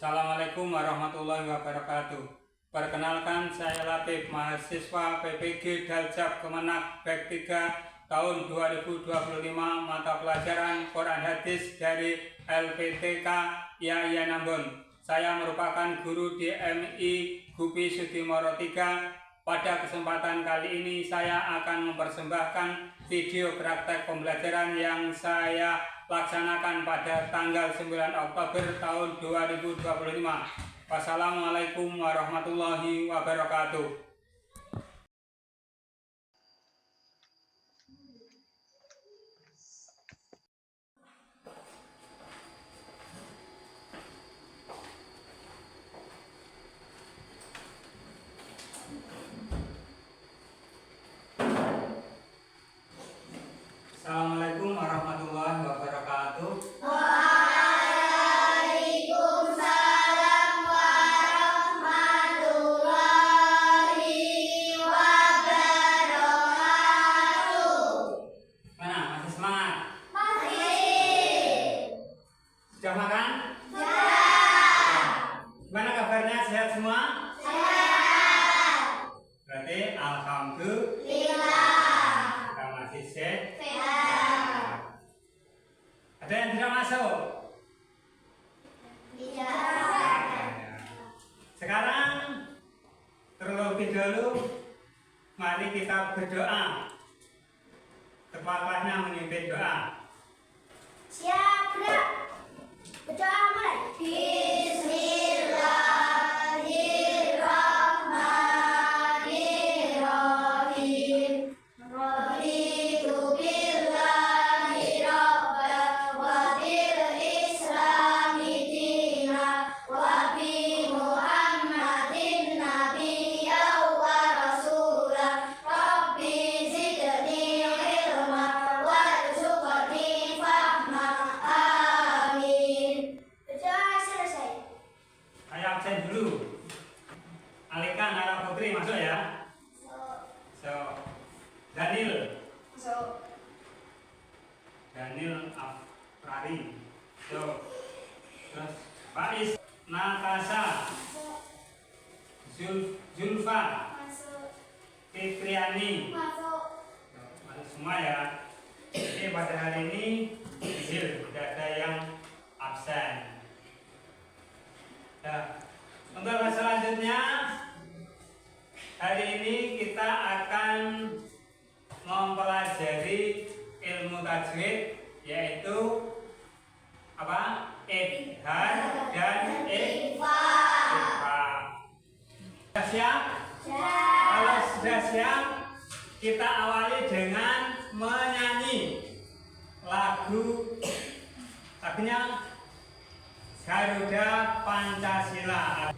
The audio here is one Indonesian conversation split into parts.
Assalamualaikum warahmatullahi wabarakatuh. Perkenalkan, saya Latif, mahasiswa PPG Daljab Kemenak Bek 3 tahun 2025, mata pelajaran Quran Hadis dari LPTK Yahya Nambon. Saya merupakan guru di MI Gupi Sudimoro 3. Pada kesempatan kali ini saya akan mempersembahkan video praktek pembelajaran yang saya laksanakan pada tanggal 9 Oktober tahun 2025. Wassalamualaikum warahmatullahi wabarakatuh. Assalamualaikum warahmatullahi wabarakatuh. Waalaikumsalam warahmatullahi wabarakatuh. Mana? Masih semangat? Masih. Sudah makan? Sudah. Gimana kabarnya? Sehat semua? Sehat. Berarti alhamdulillah kita masih sehat. Ada yang tidak masuk? Tidak. Sekarang terlebih dahulu mari kita berdoa. Tepatnya memimpin doa. Siap, gerak. Berdoa mulai. Bismillahirrahmanirrahim. Raditu billahi rabba wa bil islami dina wa bi Muhammadin nabiyya wa rasula. Rabbi zidni ilma warzuqni fahma. Amin. Berdoa selesai. Saya absen dulu. Alika Nara Putri masuk ya. So, Daniel Afrari. So, terus Faiz, Natasha, Zulfa, Fitriani. Masuk. Masuk semua ya. Jadi pada hari ini tidak ada yang absen. Nah, untuk selanjutnya hari ini kita akan mempelajari ilmu tajwid, yaitu apa? Idhar dan ikhfa. Sudah siap? Kalau sudah siap, kita awali dengan menyanyi lagunya Garuda Pancasila.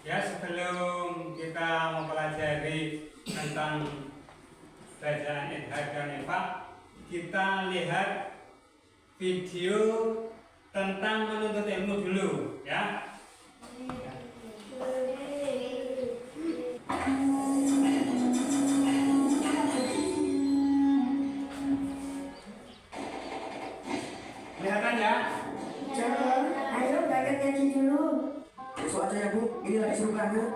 Ya, sebelum kita mempelajari tentang bacaan idhar dan ikhfa, kita lihat video tentang menuntut ilmu dulu ya. Kelihatan ya? Ayo belajar ngaji dulu. Besok aja ya Bu, ini lagi seru banget.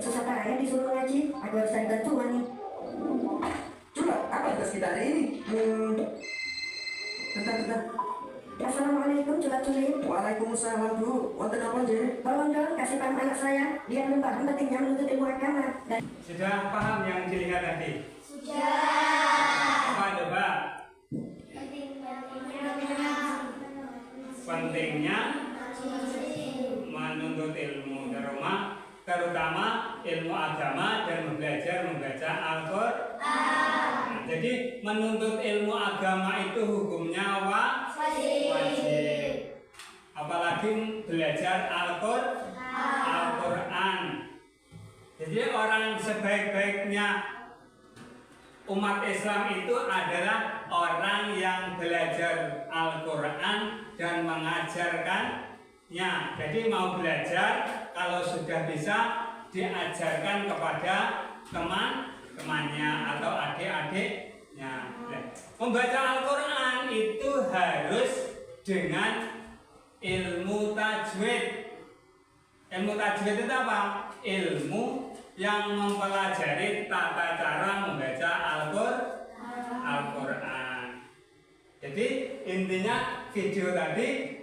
Susah payah disuruh ngaji. Aku harus cari bantuan nih. Coba, apa tugas kita hari ini? Bentar. Assalamualaikum, coba tulis. Waalaikumsalam Bu, wonten apa nggih? Tolong dong kasih paham anak saya. Dia belum paham pentingnya menuntut ilmu agama. Dan Sudah paham yang dilihat tadi? Sudah. Apa coba? Pentingnya Jadi menuntut ilmu agama itu hukumnya wajib. Apalagi belajar Al-Quran. Jadi orang sebaik-baiknya umat Islam itu adalah orang yang belajar Al-Quran dan mengajarkannya. Jadi mau belajar, kalau sudah bisa diajarkan kepada teman-temannya atau adik-adiknya. Membaca Al-Quran itu harus dengan ilmu tajwid. Ilmu tajwid itu apa? Ilmu yang mempelajari tata cara membaca Al-Quran. Jadi intinya video tadi,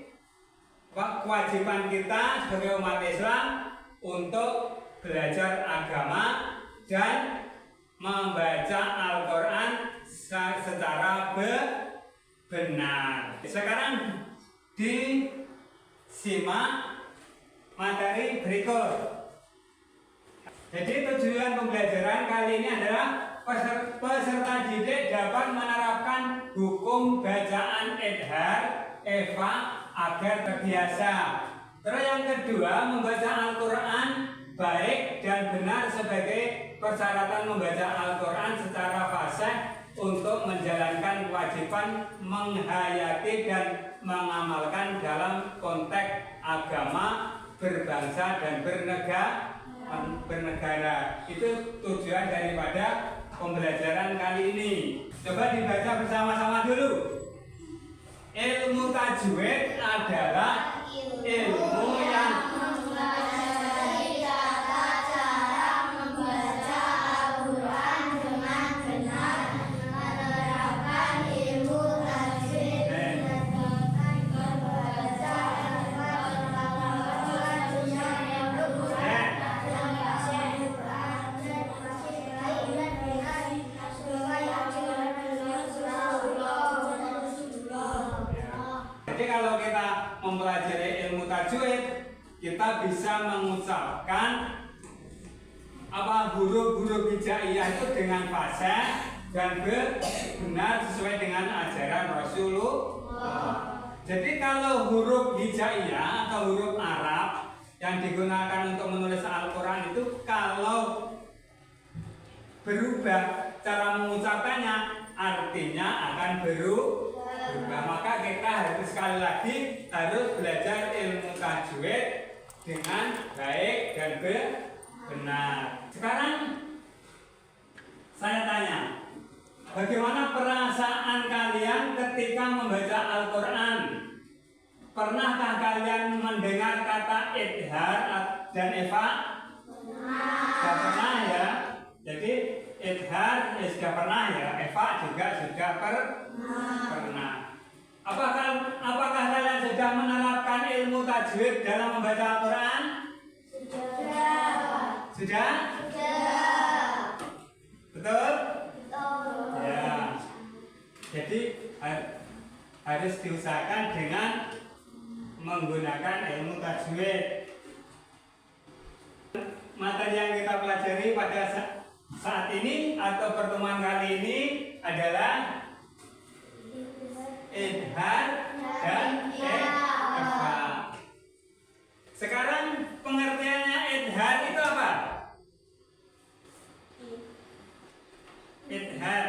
kewajiban kita sebagai umat Islam untuk belajar agama dan membaca Al-Quran secara benar. Sekarang disimak materi berikut. Jadi tujuan pembelajaran kali ini adalah peserta didik dapat menerapkan hukum bacaan idhar, eva agar terbiasa. Terus yang kedua, membaca Al-Quran baik dan benar sebagai persyaratan membaca Al-Quran secara fasih untuk menjalankan kewajiban menghayati dan mengamalkan dalam konteks agama, berbangsa dan bernegara. Itu tujuan daripada pembelajaran kali ini. Coba dibaca bersama-sama dulu. Ilmu tajwid adalah ilmu yang mempelajari tata cara membaca Al-Quran dengan benar, menerapkan ilmu tajwid, menerapkan membaca Al-Quran dengan benar. Jadi kalau kita mempelajari ilmu tajwid, kita bisa mengucapkan huruf-huruf hijaiyah itu dengan fasih dan benar sesuai dengan ajaran Rasulullah. Jadi kalau huruf hijaiyah atau huruf Arab yang digunakan untuk menulis Al-Quran itu kalau berubah cara mengucapkannya, artinya akan berubah. Maka kita harus sekali lagi harus belajar ilmu tajwid dengan baik dan benar. Sekarang saya tanya, bagaimana perasaan kalian ketika membaca Al-Quran? Pernahkah kalian mendengar kata idhar dan eva? Tidak pernah ya. Jadi idhar sudah pernah ya, eva juga sudah pernah. Apakah kalian sudah menerapkan ilmu tajwid dalam membaca Al-Quran? Sudah? Betul? Ya. Jadi harus diusahakan dengan menggunakan ilmu tajwid. Materi yang kita pelajari pada saat ini atau pertemuan kali ini adalah idhar dan eva. Sekarang pengertiannya idhar itu apa? Idhar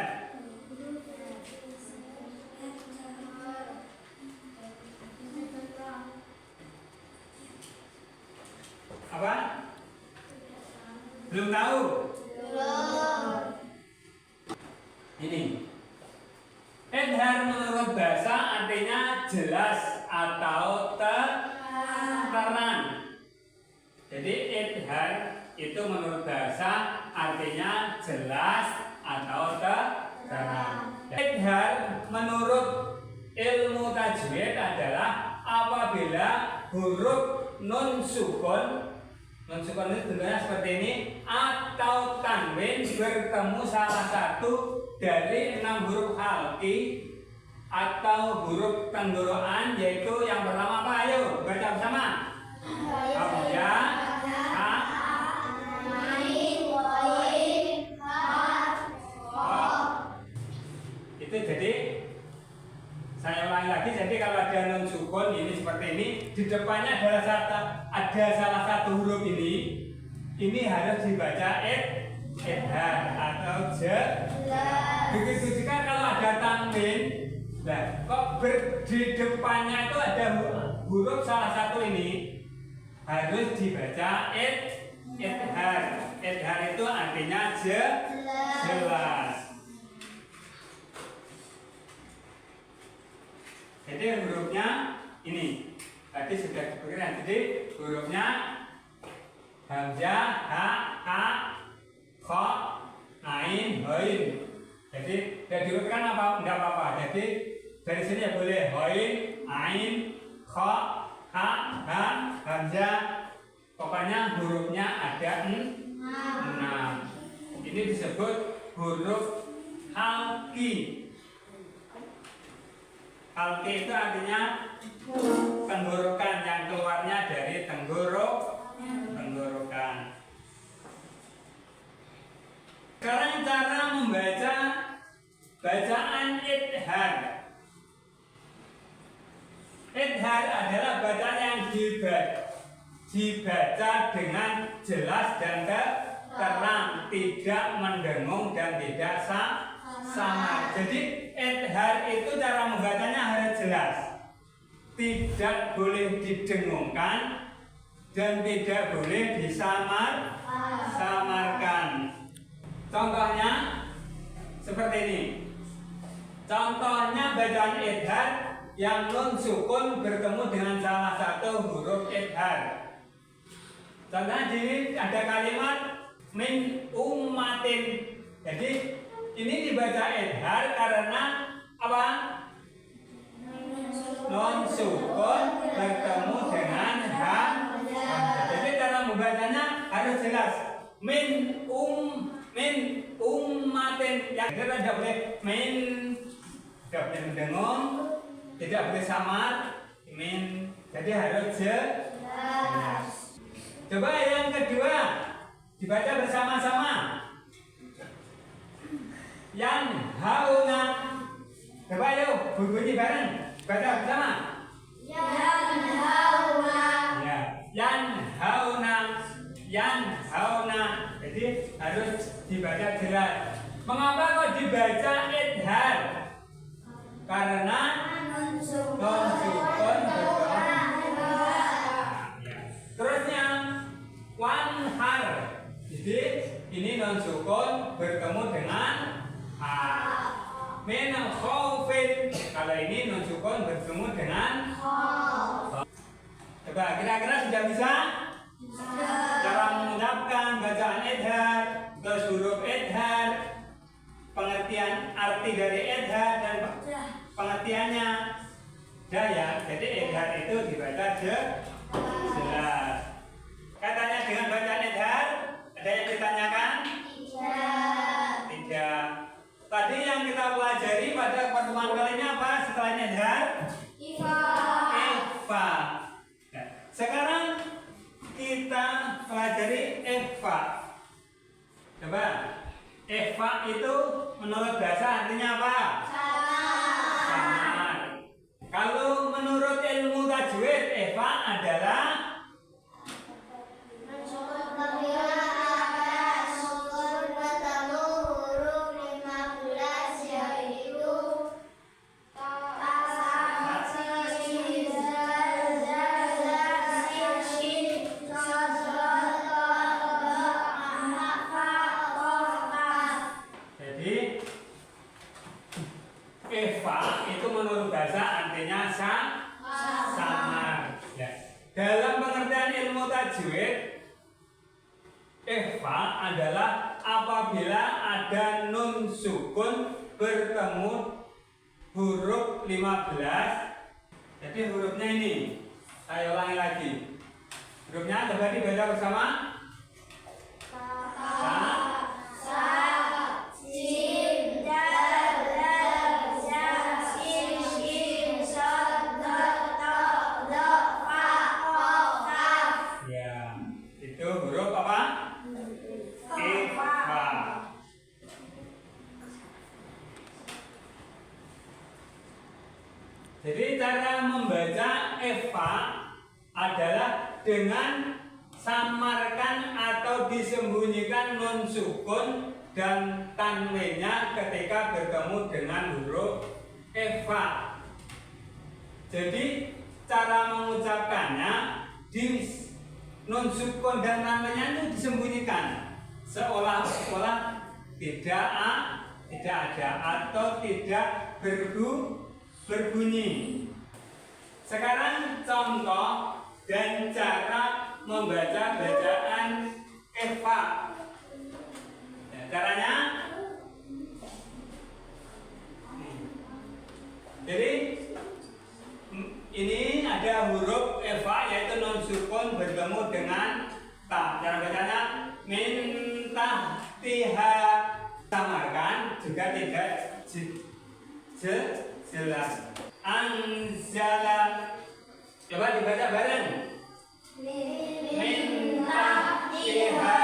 apa? Belum tahu? Ini idhar menurut bahasa artinya jelas atau terang. Jadi idhar itu menurut bahasa artinya jelas atau terang. Idhar menurut ilmu tajwid adalah apabila huruf nun sukun itu bentuknya seperti ini atau tanwin bertemu salah satu dari 6 huruf halki atau huruf tenggorokan, yaitu yang pertama apa? Ayo baca bersama. Ya, ada nun sukun ini seperti ini, di depannya ada salah satu huruf ini harus dibaca idhar atau jelas. Begitu juga kalau ada tanwin, nah kok di depannya itu ada huruf salah satu ini harus dibaca idhar. Idhar itu artinya jelas. Jadi hurufnya ini tadi sudah diberikan. Jadi hurufnya hamzah, ha, kha, ain, ghain. Jadi tidak diurutkan apa enggak apa-apa. Jadi dari sini ya boleh ghain, ain, kha, ha, hamzah. Pokoknya hurufnya ada 6. Ini disebut huruf halqi. Halqi itu artinya tenggorokan yang keluarnya dari tenggorokan. Sekarang cara membaca bacaan idhar. Idhar adalah bacaan yang dibaca dengan jelas dan terang, tidak mendengung dan tidak samar. Jadi idhar itu cara membacanya harus jelas, tidak boleh didengungkan dan tidak boleh disamarkan. Contohnya seperti ini. Contohnya bacaan idhar yang nun sukun bertemu dengan salah satu huruf idhar. Contohnya di sini ada kalimat min ummatin. Jadi ini dibaca idhar karena apa? Nun sukun bertemu dengan ha. Jadi cara membacanya harus jelas. Min ummatin. Yang kita tidak boleh tidak boleh mendengung, tidak boleh samar. Jadi harus jelas. Coba yang kedua dibaca bersama-sama. Yang hauna. Coba yuk bunyi bareng. Baca bersama. Yang hauna. Ya. Yang hauna. Jadi harus dibaca jelas. Mengapa kok dibaca idhar? Karena nun sukun terusnya wanhar. Jadi ini non sukun bertemu dengan a. Min khaufin. Kalau ini non sukun bertemu dengan khauf. Coba kira-kira sudah bisa? Cara mengucapkan bacaan idhar, terus huruf idhar, pengertian arti dari idhar dan pengertiannya. Ya. Jadi idhar itu dibaca jelas. Katanya dengan bacaan idhar, ada yang ditanyakan? Tidak. Tadi yang kita pelajari pada pertemuan kali ini apa setelah idhar? Ikhfa. Nah, sekarang kita pelajari ikhfa. Coba, ikhfa itu menurut bahasa artinya apa? Samar. Kalau menurut ilmu tajwid, ikhfa adalah ikhfa itu menurut bahasa artinya samar. Ya. Dalam pengertian ilmu tajwid, ikhfa adalah apabila ada nun sukun bertemu huruf 15. Jadi hurufnya ini. Saya ulangi lagi. Hurufnya coba dibaca bersama. Jadi cara membaca Eva adalah dengan samarkan atau disembunyikan nun sukun dan tanwinnya ketika bertemu dengan huruf Eva. Jadi cara mengucapkannya di nun sukun dan tanwinnya itu disembunyikan, seolah-olah tidak ada atau tidak berbunyi. Sekarang contoh dan cara membaca bacaan Eva. Ya, caranya, jadi ini ada huruf Eva yaitu non sukun bertemu dengan ta. Cara bacanya minta tiha, samarkan juga tidak jelas. Anzala, coba dibaca bareng. Minta tiha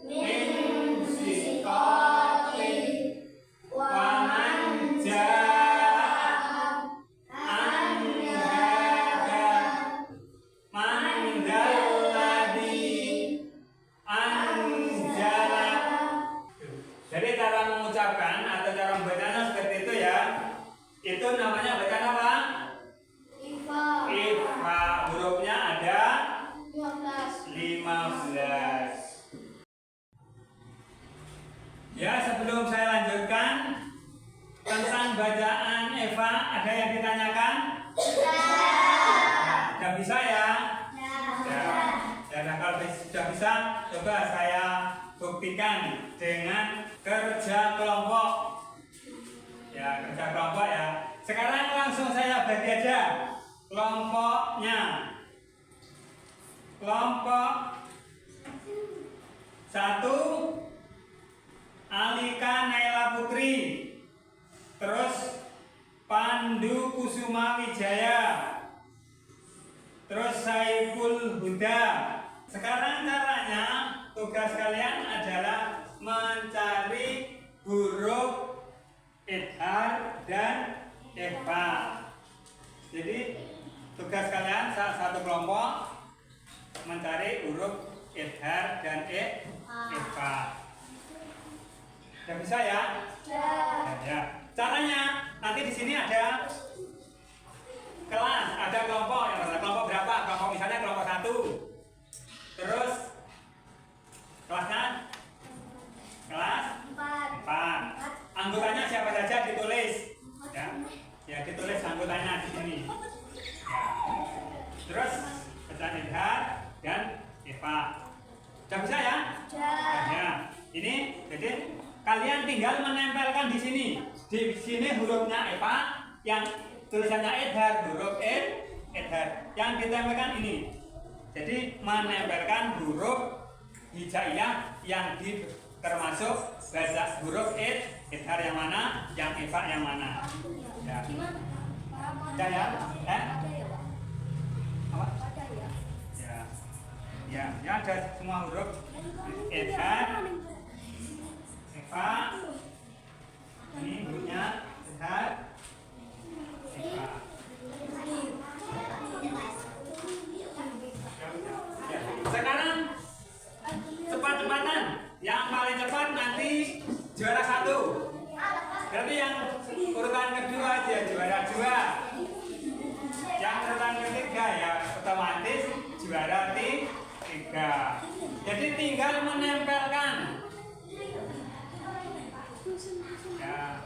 min siqati wa manja anhada mandalladhi anjala. Jadi cara mengucapkan atau cara membacanya seperti itu ya. Itu namanya bacaan apa? Ifa. Hurufnya ada 15. Ya, sebelum saya lanjutkan tentang bacaan Eva, ada yang ditanyakan? Sudah bisa ya? Ya, nah kalau sudah bisa, coba saya buktikan dengan kerja kelompok. Ya, kerja kelompok ya. Sekarang langsung saya bagi aja kelompoknya. Kelompok 1 Alika Naila Putri, terus Pandu Kusuma Wijaya, terus Saiful Huda. Sekarang caranya, tugas kalian adalah mencari huruf idhar dan Eva. Jadi tugas kalian satu kelompok mencari huruf idhar dan Eva. Sudah bisa ya? Ya. Caranya nanti di sini ada kelas, ada kelompok. Ada kelompok berapa? Kelompok misalnya kelompok 1. Terus kelasnya kelas 4. Anggotanya siapa saja ditulis. Ya ditulis anggotanya di sini. Ya. Terus bacaan idhar dan Eva. Sudah bisa ya? Ya. Ini jadi kalian tinggal menempelkan di sini. Di sini hurufnya Eva, yang tulisannya idhar, huruf idhar. Yang ditempelkan ini. Jadi menempelkan huruf hijaiyah yang termasuk baca huruf idhar yang mana, yang Eva yang mana. Ya. Ya ya? Apa? Ya ada semua huruf idhar, Eva. Ini hurufnya idhar, Eva. Ya. Sekarang cepat-cepatan. Yang paling cepat nanti juara 1. Berarti yang urutan kedua aja juara 2. Yang urutan ketiga ya otomatis juara 3. Jadi tinggal menempelkan. Ya.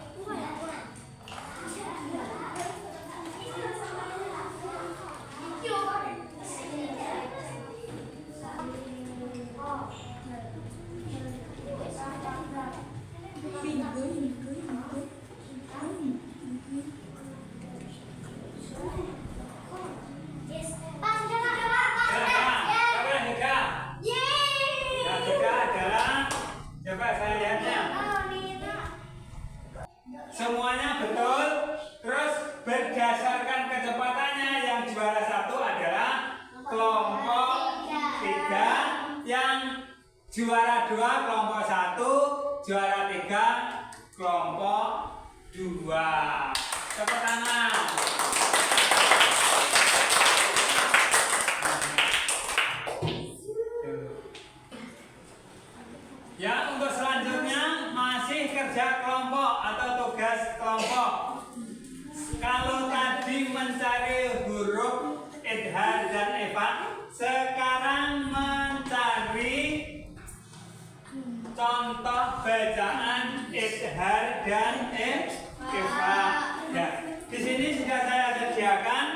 Semuanya betul. Terus berdasarkan kecepatannya yang juara 1 adalah kelompok 3, yang juara 2 kelompok 1, juara 3 kelompok 2. Tepuk tangan. atau tugas kelompok. Kalau tadi mencari huruf idhar dan ikhfa, sekarang mencari contoh bacaan idhar dan ikhfa. Ya, di sini sudah saya sediakan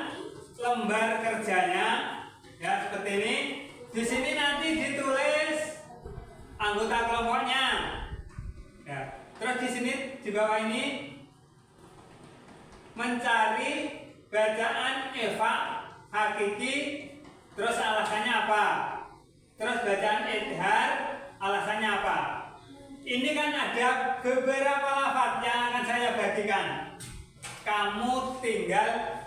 lembar kerjanya, ya seperti ini. Di sini nanti ditulis anggota kelompoknya. Ya, terus di sini di bawah ini mencari bacaan ikhfa hakiki, terus alasannya apa? Terus bacaan idhar, alasannya apa? Ini kan ada beberapa lafaz yang akan saya bagikan. Kamu tinggal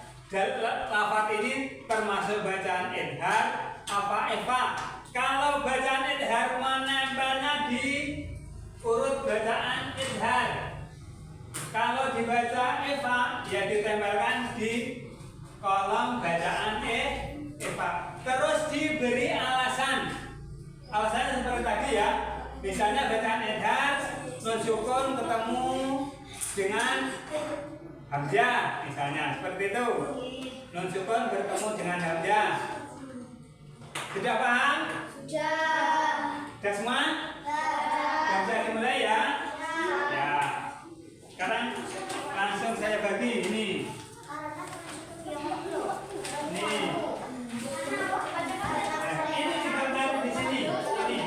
lafaz ini termasuk bacaan idhar apa ikhfa. Kalau bacaan idhar menempelnya di urut bacaan idhar. Kalau dibaca ikhfa, ya ditempelkan di kolom bacaan ikhfa. Terus diberi alasan. Alasannya seperti tadi ya. Misalnya bacaan idhar, nun sukun ketemu dengan hamzah, misalnya seperti itu. Nun sukun bertemu dengan hamzah. Sudah paham? Sudah semua? Sudah bisa dimulai ya? Ya. Sekarang langsung saya bagi ini. Nih. Ini digambar di sini. Ini.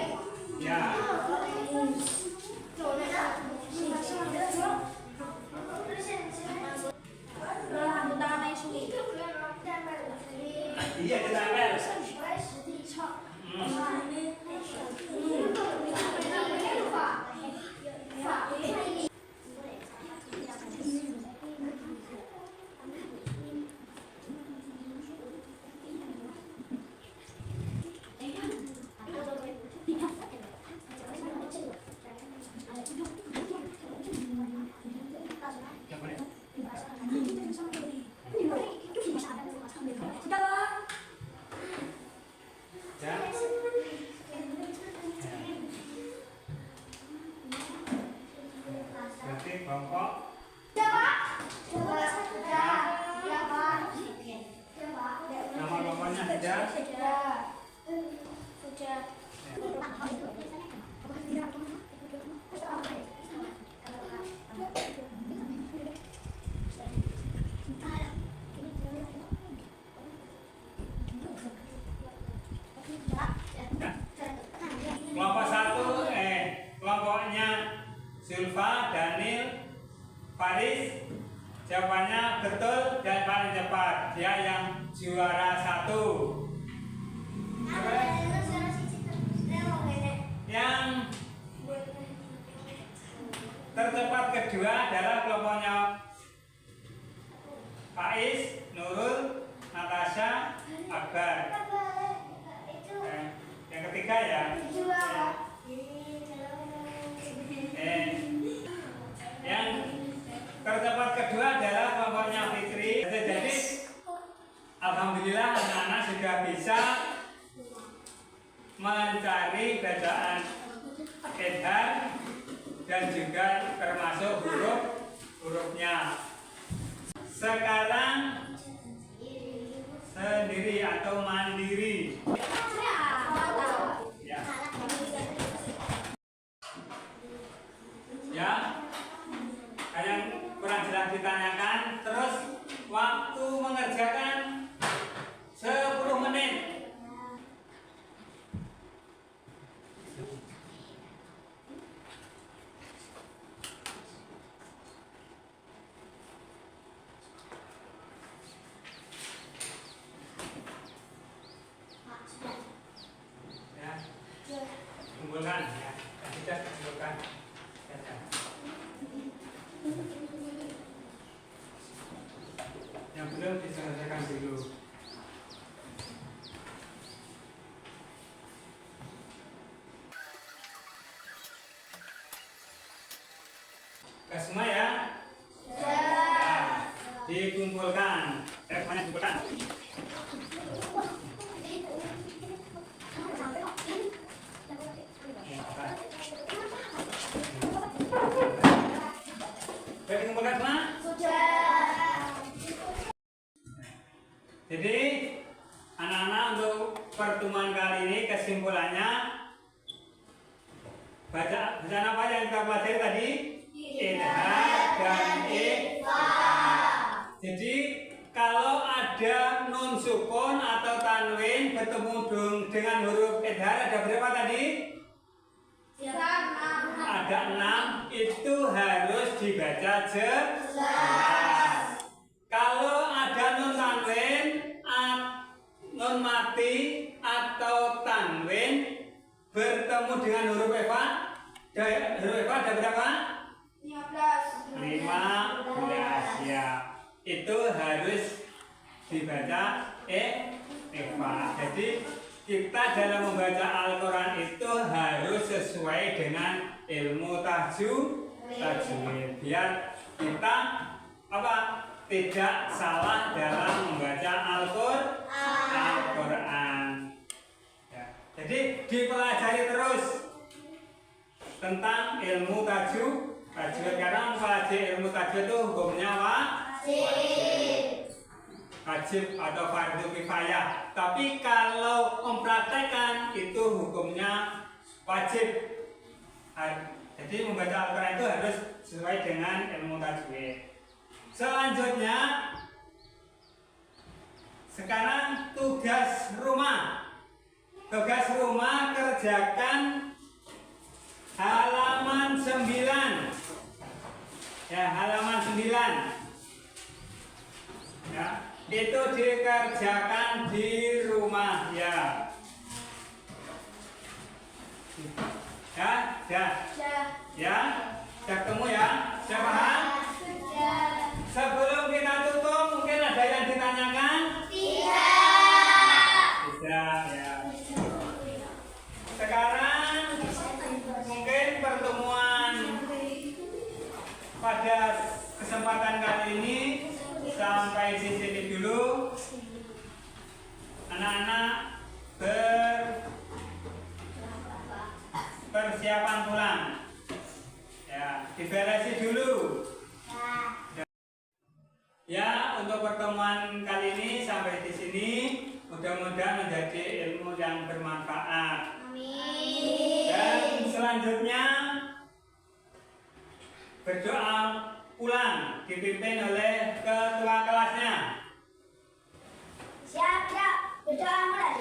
Ya. Iya, ditempel. Ya. Berarti kelompok nama kelompoknya sudah. Kelompok satu, kelompoknya Zulfa, Daniel, Faris. Jawabannya betul dan paling cepat. Dia yang juara 1. Yang tercepat kedua adalah kelompoknya Faiz, Nurul, Natasha, Akbar. Yang ketiga ya. Yang tercepat kedua adalah kelompoknya Fitri. Jadi alhamdulillah anak-anak sudah bisa mencari bacaan idhar dan juga termasuk hurufnya. Sekarang sendiri atau mandiri. Ya. Ya. Yang kurang jelas ditanyakan, terus waktu mengerjakan 10 menit. Ya. Kumpulkan ya. Kita kumpulkan. Yang belum diselesaikan dulu. Semua ya? Ya. Dikumpulkan. Semuanya dikumpulkan. bertemu dengan huruf idhar ada berapa tadi? Ada 6. Itu harus dibaca jelas. Kalau ada nun tanwin, nun mati atau tanwin bertemu dengan huruf eva, huruf eva ada berapa? 15 ya. Itu harus dibaca eva. Jadi kita dalam membaca Al-Quran itu harus sesuai dengan ilmu tajwid biar kita tidak salah dalam membaca Al-Quran. Ya. Jadi dipelajari terus tentang ilmu tajwid karena mempelajari ilmu tajwid itu hukumnya wajib atau fardu kifayah. Tapi kalau mempraktekkan itu hukumnya wajib. Jadi membaca Al-Quran itu harus sesuai dengan ilmu tajwid. Selanjutnya, sekarang tugas rumah. Tugas rumah kerjakan halaman 9. Ya, halaman 9. Ya, itu dikerjakan di rumah ya. Ya, ketemu ya, sudah paham? Sebelum kita tutup, mungkin ada yang ditanyakan? Tidak ya. Sekarang mungkin pertemuan pada kesempatan kali ini sampai di sini dulu. Anak-anak persiapan pulang. Ya, diberesi dulu. Ya, untuk pertemuan kali ini sampai di sini. Mudah-mudahan menjadi ilmu yang bermanfaat. Dan selanjutnya berdoa pulang dipimpin oleh ketua kelasnya. Siap, berdoa mulai.